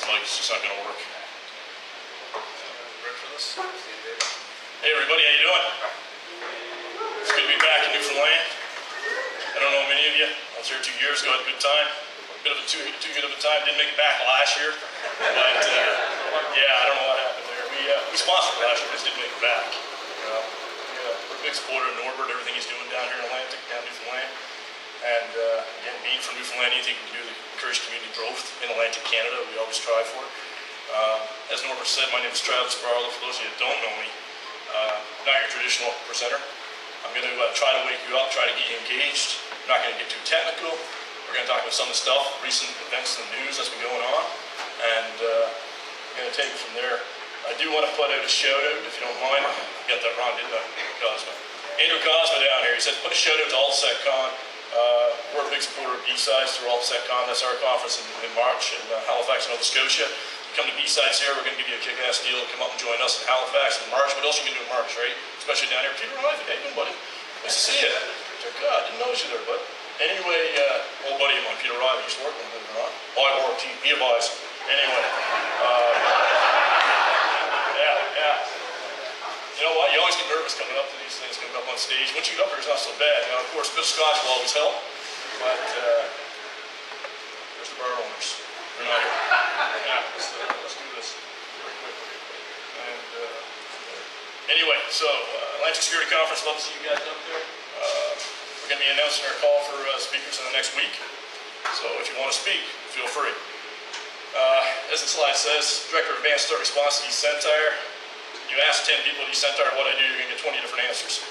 mic is just not going to work. Ready for this? Hey everybody, how you doing? It's good to be back in Newfoundland. I don't know many of you. I was here 2 years ago, had a good time. Bit of a too good of a time. Didn't make it back last year, but yeah, I don't know what happened there. We sponsored last year, just didn't make it back. We're a big supporter of Norbert, everything he's doing down here in Atlantic, down Newfoundland. And again, being from Newfoundland, anything we can do to encourage community growth in Atlantic Canada, we always strive for. As Norbert said, my name is Barlow. For those of you that don't know me, not your traditional presenter. I'm going to try to wake you up, try to get you engaged. I'm not going to get too technical. We're going to talk about some of the stuff, recent events in the news that's been going on, and I'm going to take it from there. I do want to put out a shout out, if you don't mind. I got that wrong, didn't I? Cosmo. Andrew Cosmo down here, he said put a shout out to AltSecCon. We're a big supporter of B-Sides through AltSecCon. That's our conference in March in Halifax, Nova Scotia. You come to B-Sides here, we're going to give you a kick-ass deal. Come up and join us in Halifax in March. What else you can do in March, right? Especially down here. Peter Ivey, how you doing, buddy? Nice to see you. God, didn't notice you there, bud. Anyway, old buddy of mine, Peter Ivey, used to work with him, believe it or not. Oh, I worked, he advised. Anyway. Yeah. You know what? You always get nervous coming up to these things, coming up on stage. Once you get up here, it's not so bad. Now, of course, a bit of scotch will always help, but there's the bar owners. They're not here. Yeah, let's do this very quickly. And anyway, so Atlantic Security Conference, love to see you guys up there. We're going to be announcing our call for speakers in the next week. So if you want to speak, feel free. As the slide says, Director of Advanced Threat Response at East Centre. You ask 10 people at East Centre what I do, you're going to get 20 different answers.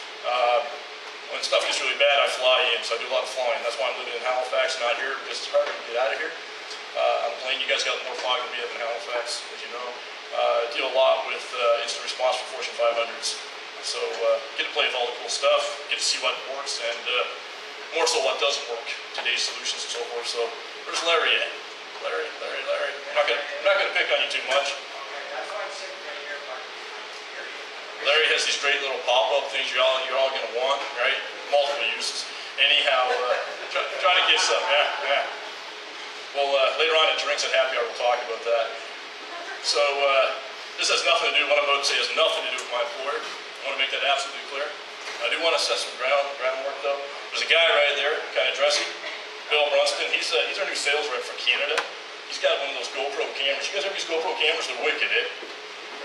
When stuff gets really bad, I fly in, so I do a lot of flying. That's why I'm living in Halifax, not here, because it's harder to get out of here. On the plane, you guys got more fog than we have in Halifax, as you know. Deal a lot with instant response for Fortune 500s. So get to play with all the cool stuff, get to see what works, and more so what doesn't work, today's solutions and so forth. So where's Larry at? Larry. I'm not gonna pick on you too much. Larry has these great little pop-up things you're all gonna want, right? Multiple uses. Anyhow, try to get some, yeah. Well, later on at drinks at Happy Hour, we'll talk about that. So this has nothing to do, what I'm about to say has nothing to do with my employer. I want to make that absolutely clear. I do want to set some groundwork though. There's a guy right there, kind of dressy, Bill Brunston. He's our new sales rep for Canada. He's got one of those GoPro cameras. You guys ever use GoPro cameras? They're wicked, eh?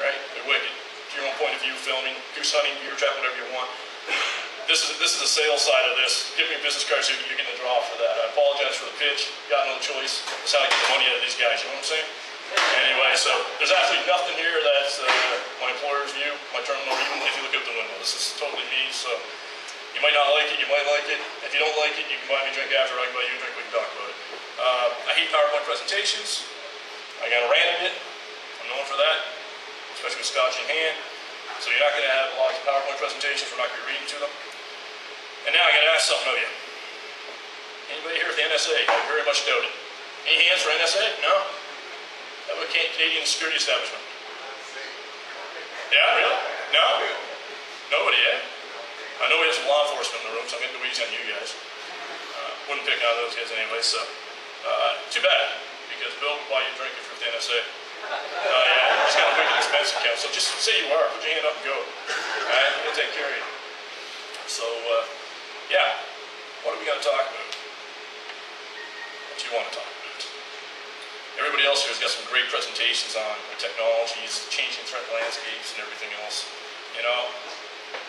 Right? They're wicked. To your own point of view, filming, goose hunting, deer trap, whatever you want. This is the sales side of this. Give me a business card so you're getting a draw for that. I apologize for the pitch. Got no choice. That's how I get the money out of these guys. You know what I'm saying? Anyway, so there's absolutely nothing here that's my employer's view, my terminal, even if you look out the window. This is totally me, so you might not like it, you might like it. If you don't like it, you can buy me a drink after, I can buy you a drink, we can talk about it. I hate PowerPoint presentations. I got a rant of it. I'm known for that, especially with scotch in hand. So you're not going to have a lot of PowerPoint presentations, we're not going to be reading to them. And now I got to ask something of you. Anybody here at the NSA? I very much doubt it. Any hands for NSA? No? How about Canadian security establishment? Yeah, really? No? Nobody, eh? I know we have some law enforcement in the room, so I'm going to go easy on you guys. Wouldn't pick on those guys anyway, so. Too bad, because Bill would buy you a drink if you're with the NSA. Yeah, he's got a wicked expense account, so just say you are, put your hand up and go. Alright, we'll take care of you. So, yeah, what are we going to talk about? What do you want to talk about? Everybody else here has got some great presentations on the technologies, changing threat landscapes and everything else. You know,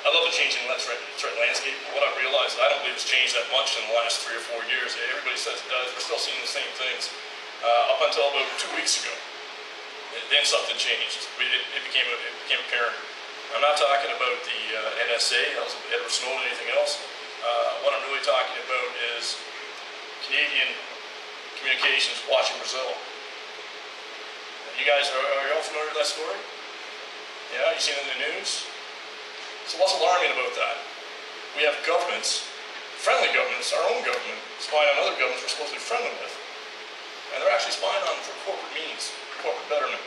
I love the changing threat landscape. What I've realized, I don't believe it's changed that much in the last 3 or 4 years. Everybody says it does. We're still seeing the same things. Up until about 2 weeks ago, then something changed. It became apparent. I'm not talking about the NSA, that was Edward Snowden, anything else. What I'm really talking about is Canadian communications watching Brazil. You guys, are you all familiar with that story? Yeah, you seen it in the news? So what's alarming about that? We have governments, friendly governments, our own government, spying on other governments we're supposed to be friendly with. And they're actually spying on them for corporate means, corporate betterment.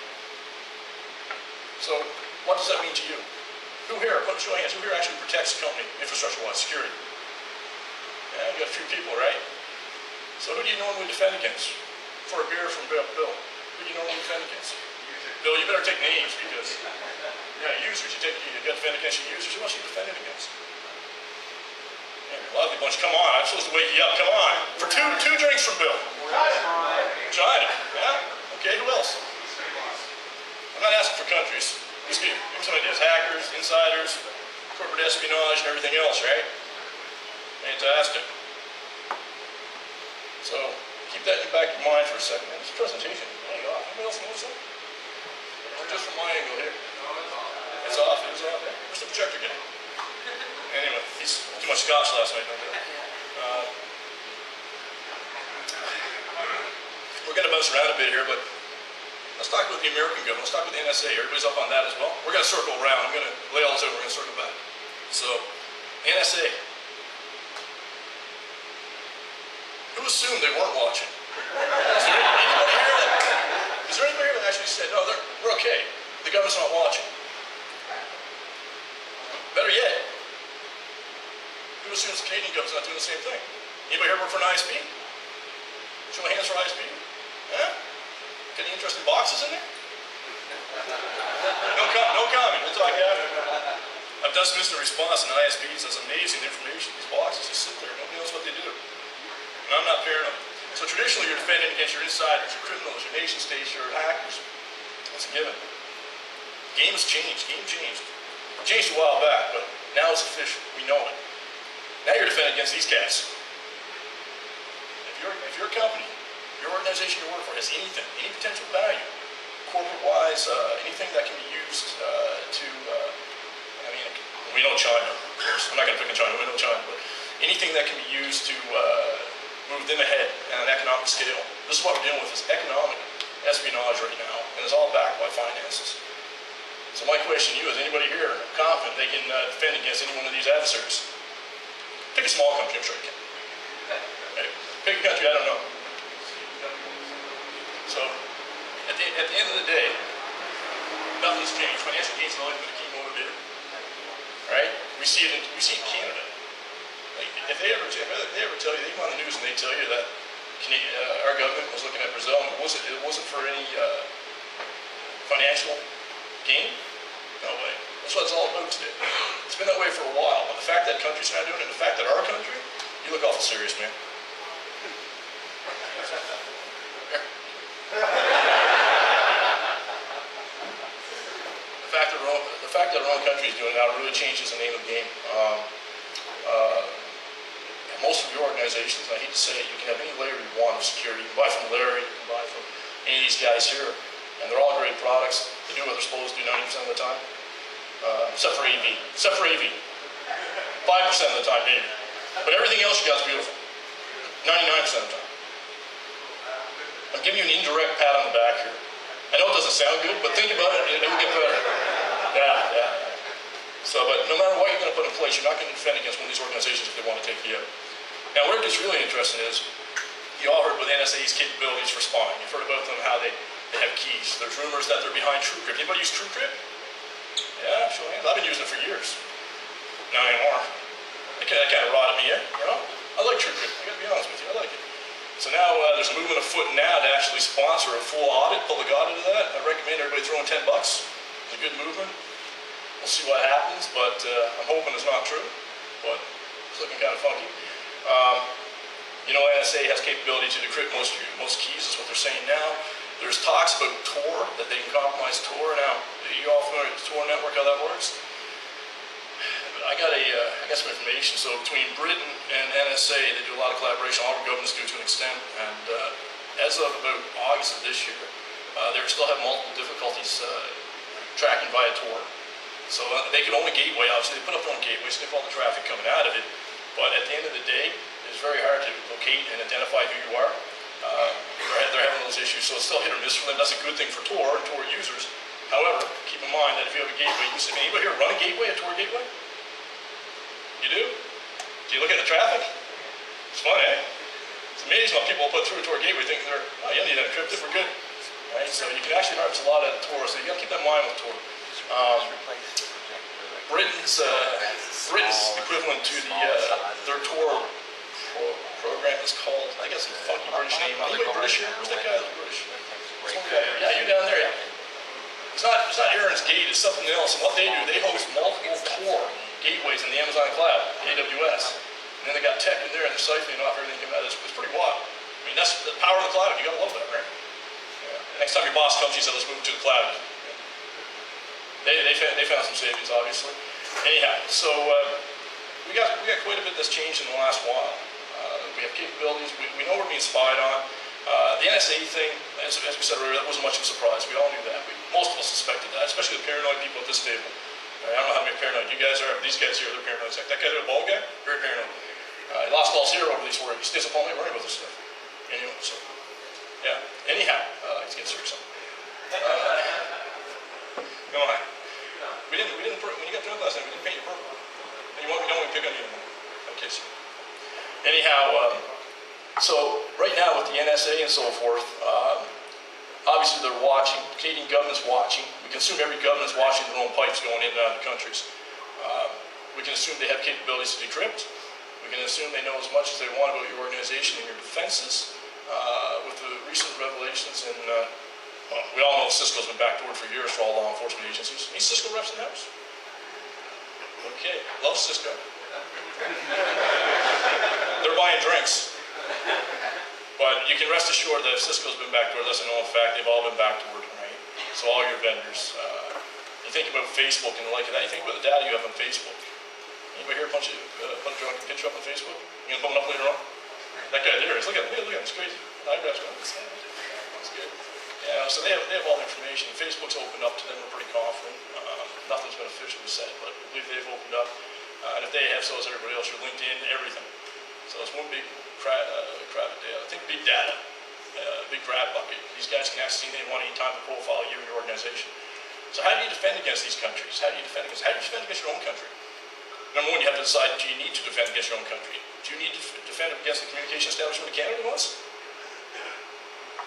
So what does that mean to you? Who here, put show of hands, who here actually protects the company, infrastructure-wise, security? Yeah, you got a few people, right? So who do you normally defend against? For a beer from Bill? Who do you normally defend against? Bill, you better take names because, users. You got to defend against your users. Who else are you defending against? Yeah, lovely bunch. Come on, I'm supposed to wake you up. Come on. For two drinks from Bill. China. Yeah? Okay, who else? I'm not asking for countries. Just give me some ideas. Hackers, insiders, corporate espionage, and everything else, right? Fantastic. So, keep that in the back of your mind for a second. This presentation, hang off. Anybody else notice that? Just from my angle here. It's off. It is off. Where's the projector getting? Anyway, he's too much scotch last night. We're going to bounce around a bit here, but let's talk about the American government. Let's talk about the NSA. Everybody's up on that as well. We're going to circle around. I'm going to lay all this over. We're going to circle back. So, NSA. Who assumed they weren't watching? Is there anybody here that actually said, no, we're okay. The government's not watching? Better yet, who assumes the Canadian government's not doing the same thing? Anybody here work for an ISP? Show of hands for ISP? Yeah? Got any interesting boxes in there? No comment. We'll talk after. I've done some instant response in ISPs. That's amazing information. These boxes just sit there. Nobody knows what they do. And I'm not paranoid. So traditionally, you're defending against your insiders, your criminals, your nation states, your hackers. That's a given. The game has changed. Game changed. It changed a while back, but now it's official. We know it. Now you're defending against these cats. If your company, your organization you work for has anything, any potential value, corporate-wise, anything that can be used we know China, of course. I'm not going to pick on China. We know China, but anything that can be used to move them ahead on an economic scale. This is what we're dealing with, is economic espionage right now, and it's all backed by finances. So my question to you is, anybody here confident they can defend against any one of these adversaries? Pick a small country, I'm sure you can. Okay. Pick a country, I don't know. So, at the end of the day, nothing's changed. Financial gains have always been a key motivator. Right? We see it in Canada. Like, if they ever tell you, they come on the news and they tell you that our government was looking at Brazil and it wasn't for any financial gain? No way. That's what it's all about today. It's been that way for a while, but the fact that countries are not doing it, and the fact that our country, you look awful serious, man. The fact that our own country is doing it now really changes the name of the game. Most of your organizations, I hate to say it, you can have any layer you want of security. You can buy from Larry, you can buy from any of these guys here, and they're all great products. They do what they're supposed to do 90% of the time, except for AV. 5% of the time, maybe. But everything else you got is beautiful. 99% of the time. I'm giving you an indirect pat on the back here. I know it doesn't sound good, but think about it, it will get better. Yeah. So, but no matter what you're going to put in place, you're not going to defend against one of these organizations if they want to take you out. Now, where it gets really interesting is, you all heard about NSA's capabilities for spying. You've heard about them, how they have keys. There's rumors that they're behind TrueCrypt. Anybody use TrueCrypt? Yeah, show hands. I've been using it for years. Not anymore. That kind of rotted me in, you know? I like TrueCrypt. I got to be honest with you. I like it. So now there's a movement afoot now to actually sponsor a full audit, public audit of that. I recommend everybody throwing $10. It's a good movement. We'll see what happens, but I'm hoping it's not true. But it's looking kind of funky. NSA has capability to decrypt most keys. Is what they're saying now. There's talks about Tor, that they can compromise Tor. Now, are you all familiar with the Tor network, how that works? I got some information. So between Britain and NSA, they do a lot of collaboration. All our governments do to an extent. And as of about August of this year, they still have multiple difficulties tracking via Tor. So they can own a gateway. Obviously, they put up their own gateway, sniff all the traffic coming out of it. But at the end of the day, it's very hard to locate and identify who you are. They're having those issues, so it's still hit or miss for them. That's a good thing for Tor and Tor users. However, keep in mind that if you have a gateway, you can say, anybody here run a gateway, a Tor gateway? You do? Do you look at the traffic? It's fun, eh? It's amazing how people put through a Tor gateway thinking you don't need that encrypted, we're good. Right? So you can actually harvest a lot out of Tor, so you got to keep that in mind with Tor. Britain's equivalent to their Tor program is called, I guess, a funky British name. Anybody British here? Where's that guy that's British? Yeah, you down there, yeah. It's not Aaron's Gate, it's something else. And what they do, they host multiple core gateways in the Amazon cloud, AWS. And then they got tech in there and they're siphoning off everything that matters. It's pretty wild. I mean, that's the power of the cloud. You gotta love that, right? Yeah. Next time your boss comes, he said, let's move to the cloud. Yeah. They found some savings, obviously. Anyhow, so we got quite a bit that's changed in the last while. We have capabilities. We know we're being spied on. The NSA thing, as we said earlier, that wasn't much of a surprise. We all knew that. Most of us suspected that, especially the paranoid people at this table. I don't know how many paranoid you guys are, but these guys here, they're paranoid. That guy there, the bald guy, very paranoid. He lost all zero over these words. He stays up all night worrying about this stuff. Anyway, so, yeah. Anyhow, let's get serious on come on. We didn't, when you got drunk last night, we didn't paint you purple. And we don't want to pick on you anymore. Okay, so. Anyhow, so right now with the NSA and so forth, obviously they're watching. The Canadian government's watching. We can assume every government's watching their own pipes going in and out of the countries. We can assume they have capabilities to decrypt. We can assume they know as much as they want about your organization and your defenses. With the recent revelations in, well, we all know Cisco's been backdoored for years for all law enforcement agencies. Any Cisco reps in the house? Okay, love Cisco. They're buying drinks. But you can rest assured that if Cisco's been backdoored, that's a known fact. They've all been backdoored, right? So all your vendors. You think about Facebook and the like of that. You think about the data you have on Facebook. Anybody here punch a picture up on Facebook? You gonna put one up later on? That guy there is. Look at him. It's crazy. Eyebrows going. That's good. Yeah. So they have all the information. Facebook's opened up to them. We're pretty confident. Nothing's been officially said, but we believe they've opened up. And if they have, so has everybody else. Your LinkedIn, everything. So it's one big crowd of data. I think big data, big grab bucket. These guys can access anything they want anytime to profile you and your organization. So how do you defend against these countries? How do you defend against your own country? Number one, you have to decide, do you need to defend against your own country? Do you need to defend against the communication establishment of Canada once?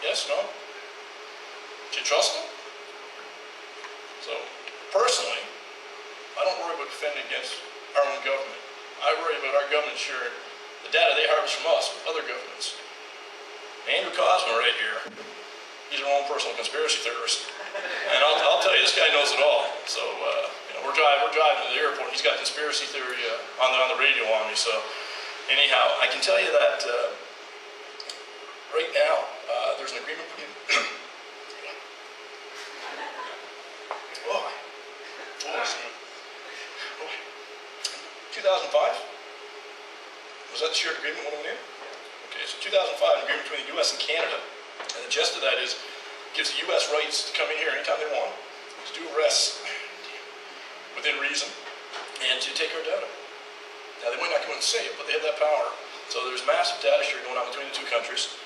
Yes, no? Do you trust them? So, personally, I don't worry about defending against our own government. I worry about our government sharing the data they harvest from us with other governments. Andrew Cosmo right here, he's our own personal conspiracy theorist. And I'll tell you, this guy knows it all. So, we're driving to the airport, and he's got conspiracy theory on the radio on me. So, anyhow, I can tell you that right now, there's an agreement between 2005? Was that the shared agreement when we went in? Okay, so 2005, an agreement between the U.S. and Canada. And the gist of that is, it gives the U.S. rights to come in here anytime they want, to do arrests within reason, and to take our data. Now, they might not come in and say it, but they have that power. So there's massive data sharing going on between the two countries.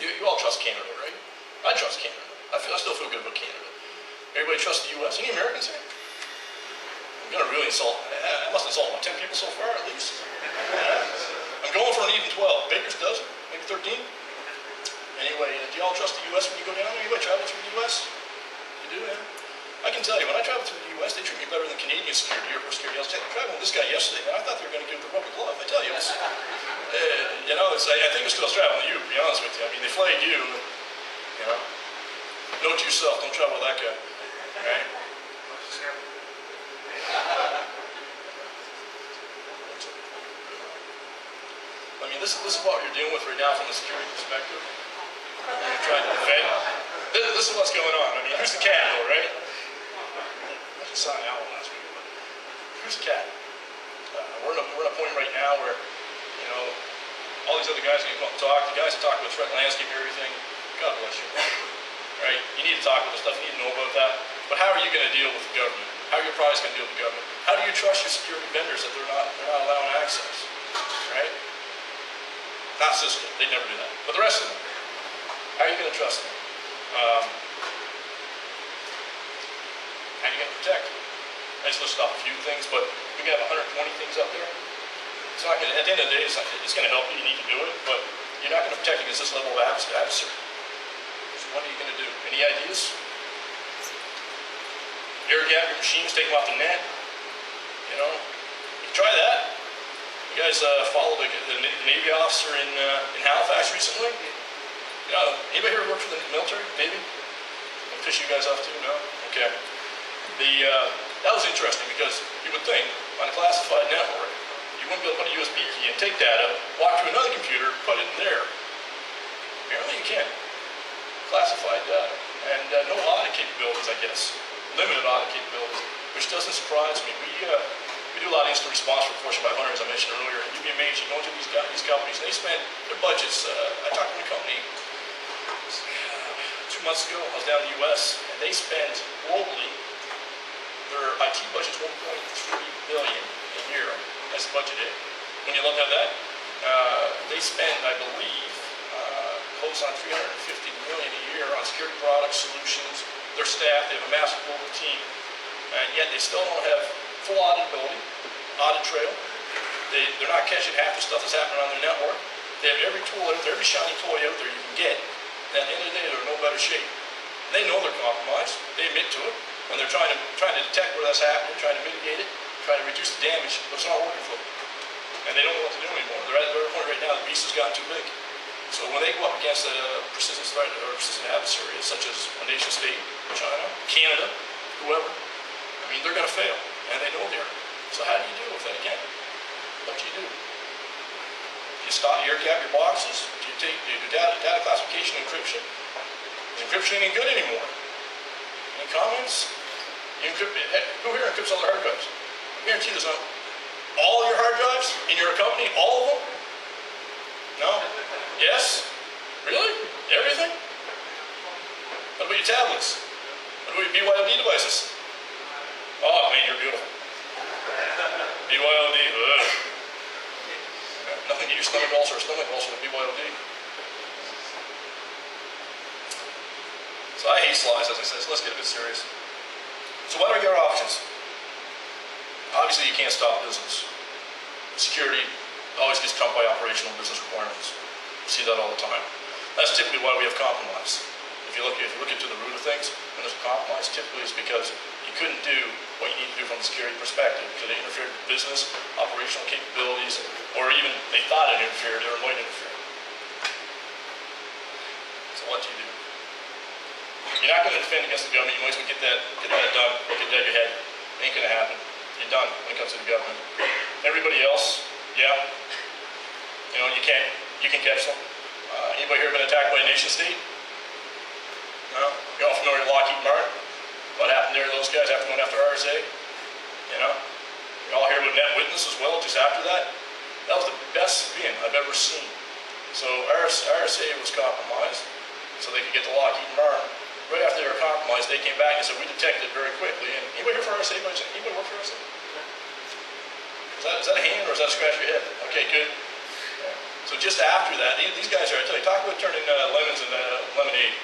You all trust Canada, right? I trust Canada. I still feel good about Canada. Everybody trusts the U.S. Any Americans here? I'm going to really insult. I must insult about 10 people so far, at least. I'm going for an even 12. Baker's dozen, maybe 13. Anyway, do you all trust the U.S. when you go down? Anybody travel through the U.S.? You do, yeah? I can tell you, when I travel through the U.S., they treat me better than Canadian security, airport security. I was traveling with this guy yesterday, and I thought they were going to give the rubber glove. I tell you, it's, I think it's because I was traveling with you, to be honest with you. I mean, they flag you, Note to yourself, don't travel with that guy, right? I mean, this is what you're dealing with right now from a security perspective. You're trying to defend. This is what's going on. I mean, who's the cat, though, right? I just saw an owl last week, but who's the cat? We're in a point right now where, all these other guys are going to come up and talk. The guys that talk about threat landscape and everything, God bless you. Right? You need to talk about this stuff. You need to know about that. But how are you going to deal with the government? How are your products going to deal with the government? How do you trust your security vendors that they're not allowing access? Right? Not Cisco. They never do that. But the rest of them, how are you going to trust them? How are you going to protect them? I just listed off a few things, but we have 120 things up there. It's not going to, at the end of the day, it's going to help you. You need to do it, but you're not going to protect against this level of adversary. So what are you going to do? Any ideas? Air gap your machines, take them off the net. You can try that. You guys followed the Navy officer in Halifax recently? Anybody here work for the military, Navy? I'll piss you guys off too, no? Okay. That was interesting because you would think on a classified network, you wouldn't be able to put a USB key and take data, walk to another computer, put it in there. Apparently you can. Classified data. And no audit capabilities, I guess. Limited audit capabilities, which doesn't surprise me. We do a lot of instant response for Fortune 500, as I mentioned earlier. You'd be amazed. You go into these companies, and they spend their budgets. I talked to a company 2 months ago. I was down in the U.S., and they spend globally, their IT budget's $1.3 billion a year. That's budgeted. When you love to have that, they spend, I believe, close on $350 million a year on security products, solutions. Their staff, they have a massive global team, and yet they still don't have full auditability, audit trail. They're not catching half the stuff that's happening on their network. They have every tool out there, every shiny toy out there you can get. And at the end of the day, they're in no better shape. They know they're compromised. They admit to it, and they're trying to detect where that's happening, trying to mitigate it, trying to reduce the damage, but it's not working for them. And they don't know what to do anymore. They're at the point right now, the beast has gotten too big. So when they go up against a persistent threat or persistent adversary, such as a nation state, China, Canada, whoever, I mean, they're going to fail, and they know they are. So how do you deal with that again? What do you do? Do you stop, you air gap your boxes? Do you do data classification encryption? Is encryption ain't good anymore? Any comments? You encrypt, who here encrypts all their hard drives? I guarantee there's not all your hard drives in your company, all of them? No? Yes? Really? Everything? What about your tablets? What about your BYOD devices? Oh, man, you're beautiful. BYOD, ugh. Nothing to your stomach ulcer or stomach ulcer with BYOD. So I hate slides, as I said, so let's get a bit serious. So what are your options? Obviously, you can't stop business. Security always gets trumped by operational business requirements. You see that all the time. That's typically why we have compromise. If you look into the root of things, when there's a compromise, typically it's because you couldn't do what you need to do from a security perspective because it interfered with business, operational capabilities, or even they thought it interfered or might interfere. So what do you do? You're not going to defend against the government. You might as well get that done. Get that your head. It ain't going to happen. You're done when it comes to the government. Everybody else, yeah, you can catch them. Anybody here been attacked by a nation state? No? You're all familiar with Lockheed Martin? What happened there to those guys after going after RSA? You're all here with Net Witness as well, just after that? That was the best spin I've ever seen. So RSA was compromised, so they could get to Lockheed Martin. Right after they were compromised, they came back and said, we detected it very quickly. And anybody here for RSA? Anybody work for RSA? Is that a hand or is that a scratch your head? Okay, good. Yeah. So just after that, these guys are, I tell you, talk about turning lemons into lemonade.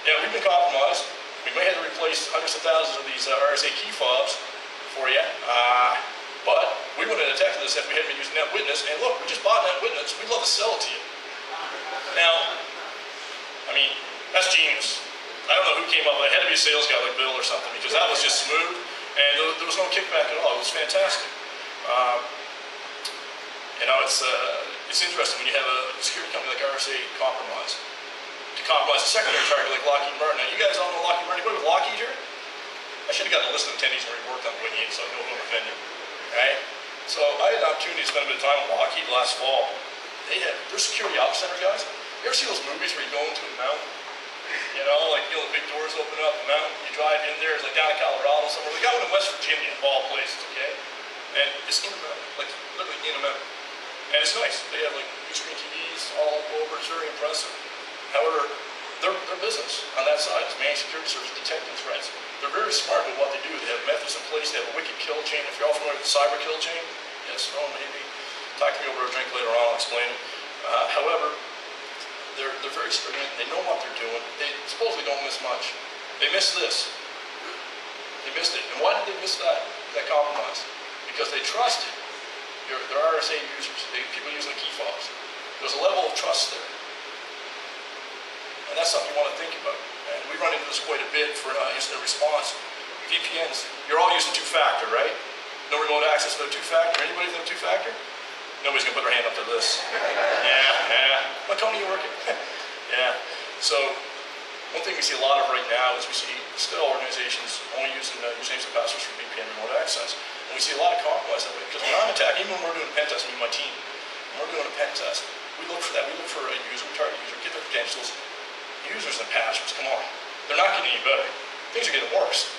Yeah, we've been compromised. We may have to replace hundreds of thousands of these RSA key fobs for you. But we wouldn't have detected this if we hadn't been using Net Witness. And look, we just bought Net Witness. We'd love to sell it to you. Now, I mean, that's genius. I don't know who came up with it. It had to be a sales guy like Bill or something because that was just smooth and there was no kickback at all. It was fantastic. It's interesting when you have a security company like RSA compromise. To compromise a secondary target like Lockheed Martin. Now, you guys all know Lockheed Martin. Anybody with Lockheed here? I should have got the list of attendees and already worked on Wingate, so I know who I'm offending. Right? So I had an opportunity to spend a bit of time with Lockheed last fall. Their security ops center guys. You ever see those movies where you go into a mountain? The big doors open up, the mountain, you drive in there, it's like down in Colorado somewhere. We got one in West Virginia, of all places, okay? And it's in a mountain, like literally in a mountain. And it's nice. They have like big screen TVs all over, it's very impressive. However, their business on that side is managed security service, detecting threats. They're very smart with what they do. They have methods in place, they have a wicked kill chain. If you're all familiar with the cyber kill chain, yes, no, maybe. Talk to me over a drink later on, I'll explain it. However, they're very stringent. They know what they're doing. They supposedly don't miss much. They missed this. They missed it. And why did they miss that compromise? Because they trusted their RSA users, people using the key fobs. There's a level of trust there. And that's something you want to think about. And we run into this quite a bit for incident response. VPNs, you're all using two-factor, right? No remote access without two-factor. Anybody without two-factor? Nobody's gonna put their hand up to this. Yeah. What company are you working? Yeah. So one thing we see a lot of right now is we see still organizations only using usernames and passwords for VPN remote access. And we see a lot of compromise that way, because when I'm attacking, even when we're doing a pen test, me and my team, when we're doing a pen test, we look for that. We look for a user, target user, get their credentials, users and passwords. Come on. They're not getting any better. Things are getting worse.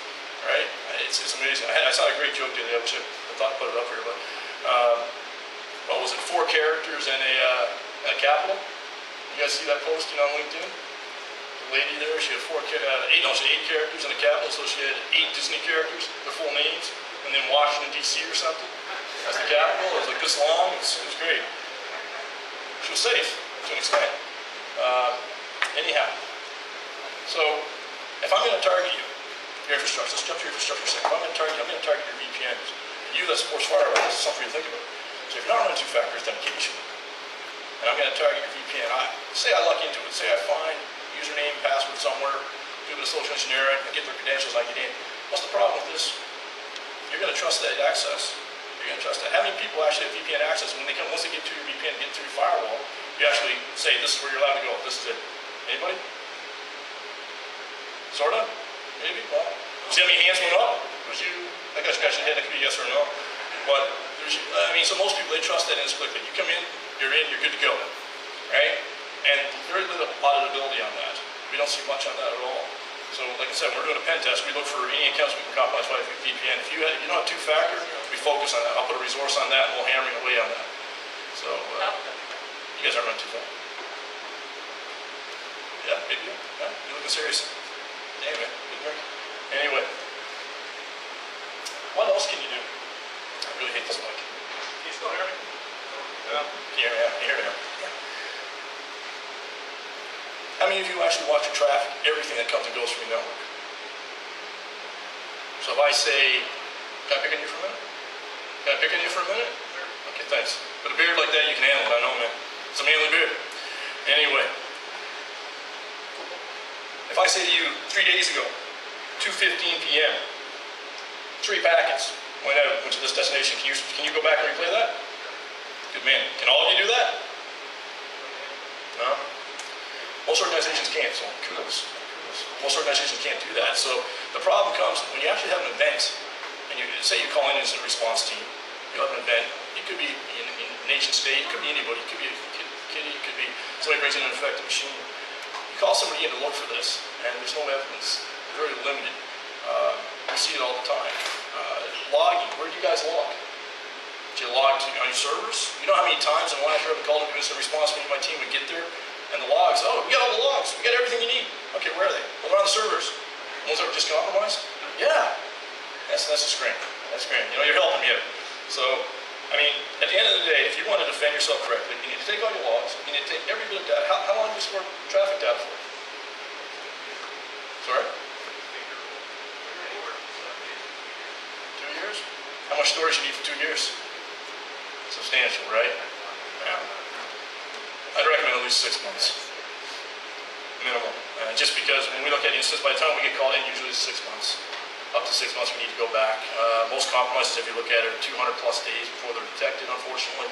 Right? It's amazing. I saw a great joke the other day. I wish I thought to put it up here, but what was it? 4 characters and a capital. You guys see that posting on LinkedIn? The lady there, she had 8 characters and a capital, so she had 8 Disney characters, their full names, and then Washington D.C. or something as the capital. It was like this long. It was great. She was safe to an extent. Anyhow, so if I'm going to target you, your infrastructure, let's jump to your infrastructure second. If I'm going to target you, I'm going to target your VPNs. You that supports firewall, this is something you think about. So if you're not running two-factor authentication, and I'm going to target your VPN, say I luck into it, say I find username, password somewhere, do a bit of social engineering, I get their credentials, I get in. What's the problem with this? You're going to trust that access. You're going to trust that. How many people actually have VPN access? When they come, once they get to your VPN, get through your firewall, you actually say, this is where you're allowed to go. This is it. Anybody? Sort of? Maybe? Well, see how many hands went up? Was you? I guess scratching your head. That could be yes or no. But so most people, they trust that inexplicably. You come in, you're good to go, right? And very little auditability on that. We don't see much on that at all. So, like I said, when we're doing a pen test, we look for any accounts we can compromise by VPN. If you don't have two-factor, we focus on that. I'll put a resource on that, and we'll hammer away on that. So, you guys aren't running two-factor. Yeah, maybe. Yeah, you're looking serious. Anyway, good drink. Anyway, what else can you do? I really hate this mic. Can you still hear me? Yeah. Can you hear me? Yeah, can you hear me? Yeah. How many of you actually watch your traffic, everything that comes and goes from your network? So if I say, can I pick on you for a minute? Can I pick on you for a minute? Sure. Okay, thanks. With a beard like that, you can handle it, I know, man. It's a manly beard. Anyway. If I say to you 3 days ago, 2:15 p.m., 3 packets went out to this destination, can you go back and replay that? Good man. Can all of you do that? No? Most organizations can't, so kudos. Most organizations can't do that. So the problem comes when you actually have an event, and you say you call in as a response team, you have an event, it could be in nation state, it could be anybody, it could be a kitty, it could be somebody brings in an infected machine. You call somebody in to look for this, and there's no evidence. It's very limited. We see it all the time. Logging, where do you guys log? Do you log on your servers? You know how many times in the last year I've called an incident response team, my team would get there, and the logs, oh, we got all the logs, we got everything you need. Okay, where are they? Well, they're on the servers. Ones that were just compromised? Yeah. That's just great. That's great. You know, you're helping me out. So, at the end of the day, if you want to defend yourself correctly, you need to take all your logs, you need to take every bit of data. How long do you store traffic data for? Sorry? 2 years? How much storage do you need for 2 years? Substantial, right? Yeah. I'd recommend at least 6 months. Minimum. Just because when we look at incidents, by the time we get called in, usually it's 6 months. Up to 6 months, we need to go back. Most compromises, if you look at it, are 200 plus days before they're detected, unfortunately.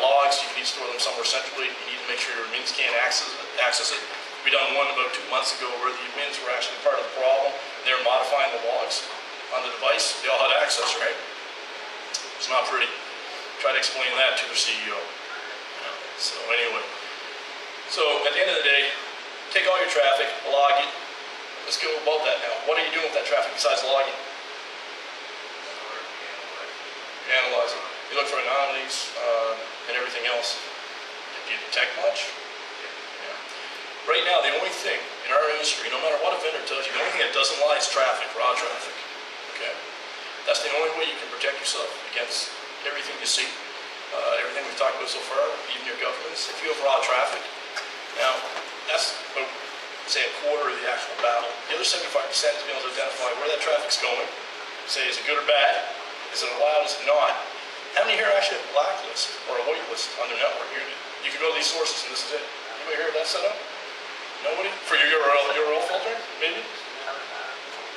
Logs, you need to store them somewhere centrally. You need to make sure your admins can't access it. We done one about 2 months ago where the admins were actually part of the problem. They were modifying the logs on the device. They all had access, right? It's not pretty. Try to explain that to the CEO. So anyway. So at the end of the day, take all your traffic, log it. Let's go about that now. What are you doing with that traffic besides logging? You analyze it. You look for anomalies and everything else. Do you detect much? Yeah. Right now, the only thing in our industry, no matter what a vendor tells you, the only thing that doesn't lie is traffic, raw traffic. Okay? That's the only way you can protect yourself against everything you see. Everything we've talked about so far, even your governments. If you have raw traffic, now that's about, say, a quarter of the actual battle. The other 75% is being able to identify where that traffic's going. Say, is it good or bad? Is it allowed? Is it not? How many here actually have a blacklist or a whitelist on their network? You can go to these sources and this is it. Anybody heard that setup? Nobody? For your URL filtering, maybe?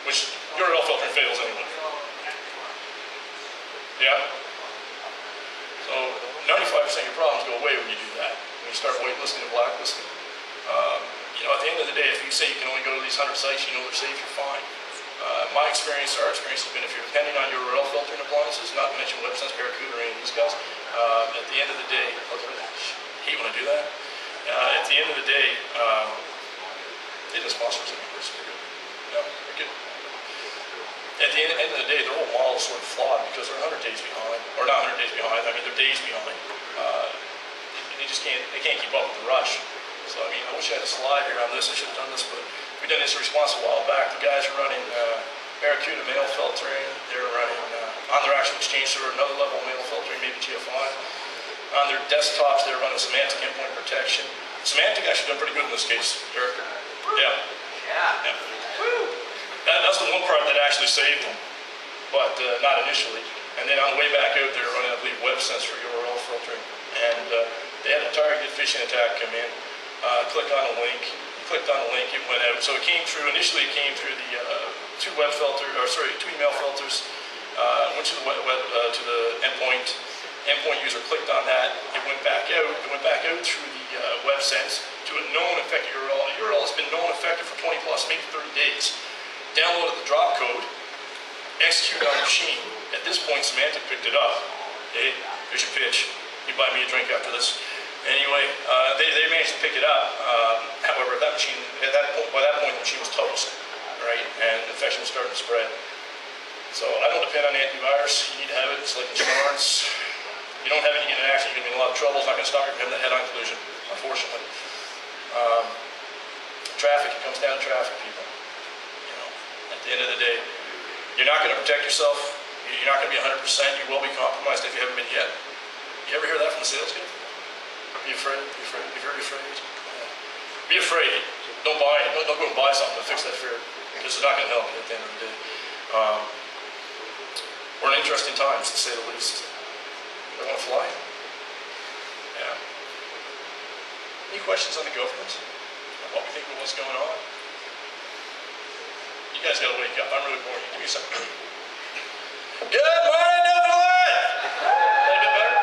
Which URL filtering fails anyway. Yeah? So 95% of your problems go away when you do that. When you start whitelisting and blacklisting. At the end of the day, if you say you can only go to these 100 sites, you know they're safe, you're fine. My experience, our experience has been if you're depending on your URL filtering appliances, not to mention WebSense, Barracuda, or any of these guys, at the end of the day, I hate when I do that. At the end of the day, they didn't sponsor us anymore, so we're good. No, we're good. At the end of the day, their whole model is sort of flawed because they're 100 days behind, or not 100 days behind, I mean they're days behind. They can't keep up with the rush. So I mean, I wish I had a slide here on this, I should have done this, but we done this response a while back. The guys are running Barracuda mail filtering, they're running, on their actual exchange server, another level of mail filtering, maybe GFI. On their desktops, they're running semantic endpoint protection. Semantic actually done pretty good in this case, Eric. Yeah. That's the one part that actually saved them, but not initially. And then on the way back out, they're running, I believe, WebSense for URL filtering. And they had a targeted phishing attack come in. Clicked on a link, it went out. So it came through, initially it came through the two email filters, went to the endpoint user clicked on that, it went back out through the WebSense to a known infected URL. A URL has been known infected for 20 plus, maybe 30 days. Downloaded the drop code, executed on the machine. At this point, Semantic picked it up. Hey, here's your pitch. You buy me a drink after this. Anyway, they managed to pick it up. However, by that point, the machine was toast, right? And infection was starting to spread. So I don't depend on antivirus. You need to have it. It's like insurance. You don't have it, you get an accident, you're going to be in a lot of trouble. It's not going to stop you from having that head-on collision, unfortunately. Traffic, it comes down to traffic, people. At the end of the day, you're not going to protect yourself. You're not going to be 100%. You will be compromised if you haven't been yet. You ever hear that from the sales guy? Be afraid. Be very afraid. Be afraid. Don't buy it. Don't go and buy something to fix that fear, because it's not going to help you at the end of the day. We're in interesting times, to say the least. They want to fly. Yeah. Any questions on the government? What we think of what's going on? You guys got to wake up. I'm really boring. Give me a second. Good morning, Newfoundland! A bit better?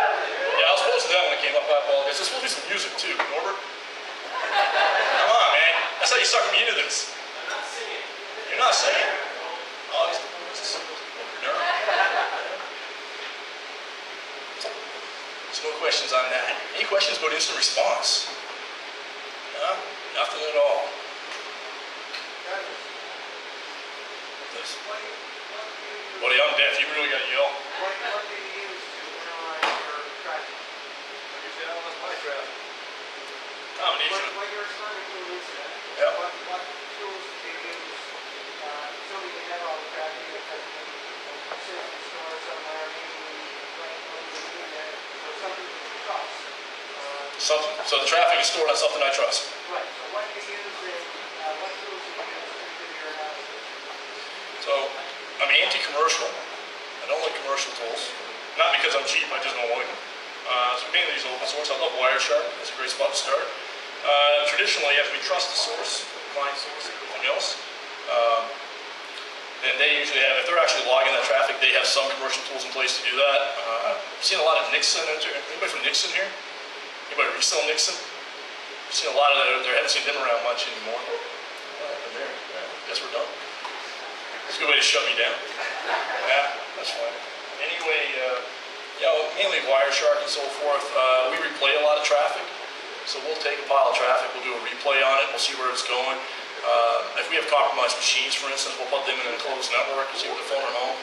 Yeah, I was supposed to do that when it came up. I apologize. There's supposed to be some music too, Norbert. Come on, man. That's how you sucker me into this. I'm not singing. You're not singing? Oh, this is nerve. So no questions on that. Any questions about instant response? No? Nothing at all. Buddy, I'm deaf. You really got to yell. What do you use to analyze your traffic? That's my traffic. Combination. When you're responding to an incident, Yep. what tools do you use so we can have all the traffic that sits in store somewhere, maybe when you need it, or something that you trust? So the traffic is stored on something I trust. Right. So what do you use what tools do you use to do your analysis? So I'm anti-commercial. I don't like commercial tools. Not because I'm cheap, I just don't like them. So we mainly use open source. I love Wireshark. That's a great spot to start. Traditionally, after we trust the source, client source, everything else, then they usually have, if they're actually logging that traffic, they have some commercial tools in place to do that. I've seen a lot of Nixon. Anybody from Nixon here? Anybody resell Nixon? I've seen a lot of that. I haven't seen them around much anymore. There. Yeah, guess we're done. It's a good way to shut me down. Yeah, that's fine. Anyway, mainly Wireshark and so forth. We replay a lot of traffic. So we'll take a pile of traffic, we'll do a replay on it, we'll see where it's going. If we have compromised machines, for instance, we'll put them in a closed network and see what the phone at home.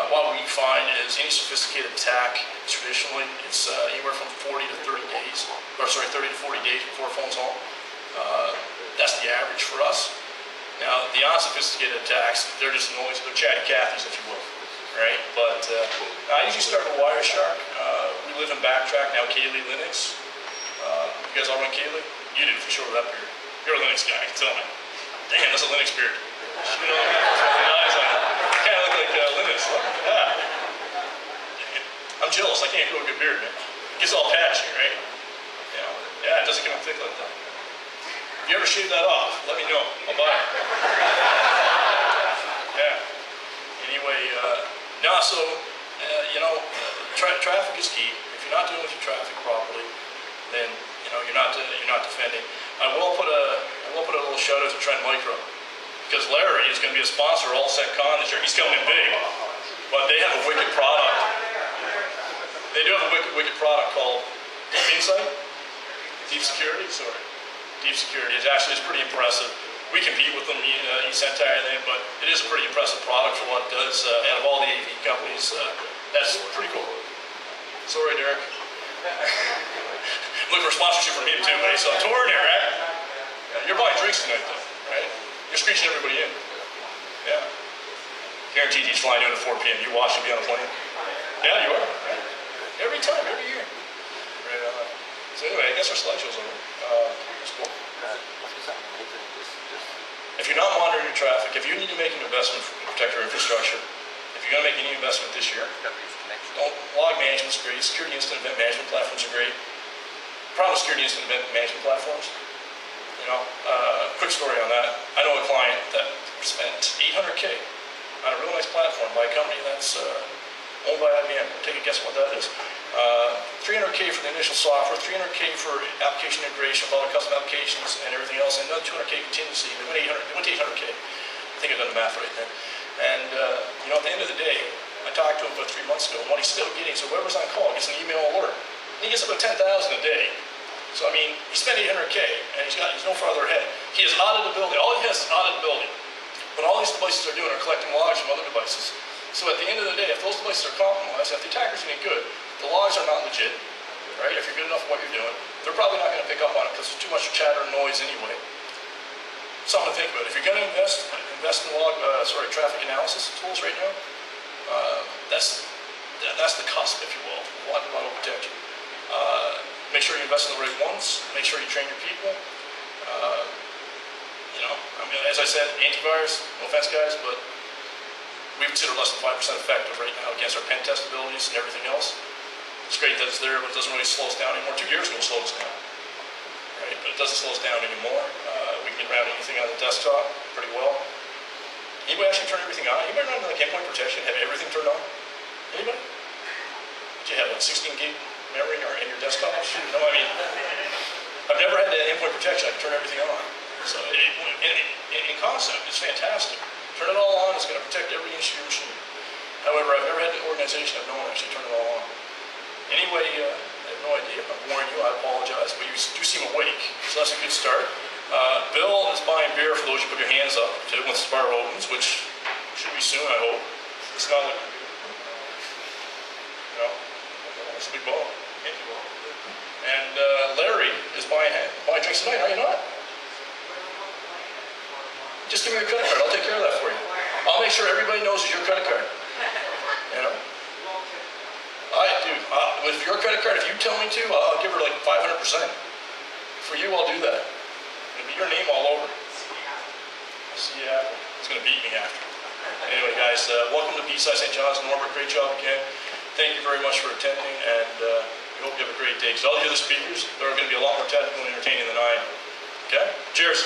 What we find is any sophisticated attack, traditionally, it's anywhere from 30 to 40 days before a phone's home. That's the average for us. Now, the unsophisticated attacks, they're just noisy, they're chatty Cathy's, if you will, right? But I usually start with Wireshark. We live in Backtrack, now Kaylee Linux. You guys all run Kaylee? You do, for sure, with that beard. You're a Linux guy, tell me. Damn, that's a Linux beard. You know, eyes on it. Kind of look like Linux. Yeah. I'm jealous, I can't grow a good beard, man. It gets all patchy, right? Yeah, it doesn't come in thick like that. If you ever shave that off, let me know. I'll buy it. Yeah. Anyway, traffic is key. If you're not doing with your traffic properly, then you're not defending. I will put a little shout out to Trend Micro, because Larry is going to be a sponsor of All Set Con this year. He's coming in big, but they have a wicked product. They do have a wicked product called Deep Insight, Deep Security. It's actually pretty impressive. We compete with them, eCentire and them, but it is a pretty impressive product for what it does. Out of all the AV companies, that's pretty cool. Sorry, Derek. Looking for sponsorship from him too, buddy. So I'm touring here, right? Yeah, you're buying drinks tonight, though, right? You're screeching everybody in. Yeah. Guaranteed he's flying in at 4 p.m. You watch him be on a plane. Yeah, you are. Right? Every time, every year. Right on. So anyway, I guess our slideshow's over. That's cool. If you're not monitoring your traffic, if you need to make an investment to protect your infrastructure, if you're going to make any investment this year, log management's great. Security incident event management platforms are great. Problem with security incident event management platforms, quick story on that. I know a client that spent $800K on a real nice platform by a company that's owned by IBM. Take a guess what that is. $300K for the initial software, $300K for application integration of all the custom applications and everything else, and another $200K contingency. They went to 800K. I think I've done the math right there. And at the end of the day, I talked to him about 3 months ago, and what he's still getting, so whoever's on call gets an email alert. And he gets about 10,000 a day. So I mean, he spent 800K, and he's no farther ahead. He has audited the building. All he has is audited the building. But all these devices are doing are collecting logs from other devices. So at the end of the day, if those devices are compromised, if the attacker's any good, the logs are not legit, right? If you're good enough at what you're doing, they're probably not going to pick up on it because there's too much chatter and noise anyway. Something to think about. If you're going to invest in traffic analysis tools right now, that's the cusp, if you will. What will protect you? Make sure you invest in the right ones. Make sure you train your people. As I said, antivirus. No offense, guys, but we consider less than 5% effective right now against our pen test abilities and everything else. It's great that it's there, but it doesn't really slow us down anymore. 2 years ago, it slowed us down, right? But it doesn't slow us down anymore. We can get around anything on the desktop pretty well. Anybody actually turn everything on? Anybody run like endpoint protection, have everything turned on? Anybody? Do you have like 16 gig memory in your desktop? I've never had that endpoint protection. I can turn everything on. So in concept, it's fantastic. Turn it all on, it's going to protect every institution. However, I've never had an organization I've known actually turn it all on. Anyway, I have no idea. I'm boring you, I apologize, but you do seem awake, so that's a good start. Bill is buying beer for those you put your hands up to once the bar opens, which should be soon, I hope. It's not like, it's a big ball. And Larry is buying drinks tonight, are you not? Just give me your credit card. I'll take care of that for you. I'll make sure everybody knows it's your credit card. With your credit card, if you tell me to, I'll give her like 500%. For you, I'll do that. It'll be your name all over. See ya. It's going to beat me after. Anyway, guys, welcome to B-Side St. John's. Norbert, great job again. Thank you very much for attending, and we hope you have a great day. Because all the other speakers, they're going to be a lot more technical and entertaining than I am. Okay? Cheers.